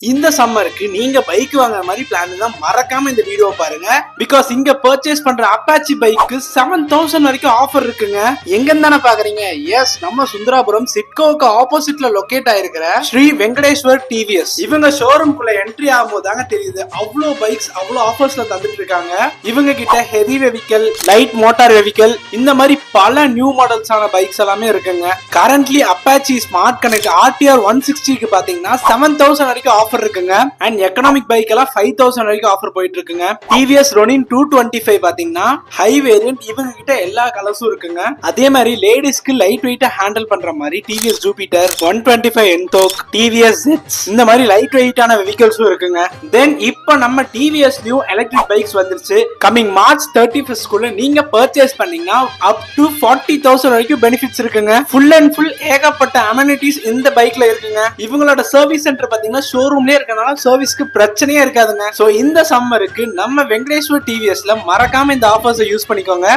இந்த சம்மருக்கு நீங்க பைக் வாங்குற மாதிரி பிளான் தான் மறக்காம இந்த வீடியோ பாருங்க. பிகாஸ் இங்க பர்ச்சேஸ் பண்ற அப்பாச்சி பைக்கு 7000 வரைக்கும் ஆஃபர் இருக்குங்க. எங்கன்னு தானே பாக்குறீங்க? எஸ், நம்ம சுந்தராபுரம் சிட்கோவுக்கு ஆப்போசிட்ல லொகேட் ஆயிருக்கிற ஸ்ரீ வெங்கடேஸ்வர் டிவிஎஸ். இவங்க ஷோரூம்குள்ள என்ட்ரி ஆகும்போது தாங்க தெரியுது அவ்வளோ பைக்ஸ் அவ்வளோ ஆஃபர்ஸ்ல தந்துட்டு இருக்காங்க. இவங்க கிட்ட heavy vehicle, light motor vehicle, இந்த மாதிரி பல நியூ மாடல்ஸான பைக்ஸ் எல்லாமே இருக்குங்க. Currently Apache smart connect RTR 160க்கு பாத்தீங்கன்னா 7000 வரைக்கும் ஆஃபர் இருக்குங்க. அண்ட் எக்கனாமிக் பைக் எல்லாம் 5000 வரைக்கும் ஆஃபர் போயிட்டு இருக்குங்க. டிவிஎஸ் ரொனின் 225 பாத்தீங்கன்னா ஹை வேரியன்ட், இவங்க கிட்ட எல்லா கலர்ஸும் இருக்குங்க. அதே மாதிரி லேடிஸ்க்கு லைட் வெயிட்டா ஹேண்டில் பண்ற மாதிரி டிவிஎஸ் ஜூபிட்டர் 125 என்டோக், டிவிஎஸ் ஜெட்ஸ், இந்த மாதிரி லைட் வெயிட்டான வெஹிக்கல்ஸும் இருக்குங்க. தென் இப்போ நம்ம டிவிஎஸ் நியூ எலக்ட்ரிக் பைக்ஸ் வந்துருச்சு. கமிங் மார்ச் 31 குள்ள நீங்க பர்ச்சேஸ் பண்ணீங்கன்னா அப் டு 40,000 வரைக்கும் பெனிஃபிட்ஸ் இருக்குங்க. ஃபுல் அண்ட் ஃபுல் ஏகப்பட்ட அமெனிட்டிஸ் இந்த பைக்ல இருக்குங்க. இவங்களோட சர்வீஸ் சென்டர் பாத்தீங்கன்னா ஷோரூம்லயே இருக்கனால சர்வீஸ்க்கு பிரச்சனையே இருக்காதுங்க. சோ இந்த சம்மருக்கு நம்ம வெங்கடேஸ்வர் டிவிஎஸ்ல மறக்காம இந்த ஆஃபர்ஸை யூஸ் பண்ணிக்கோங்க.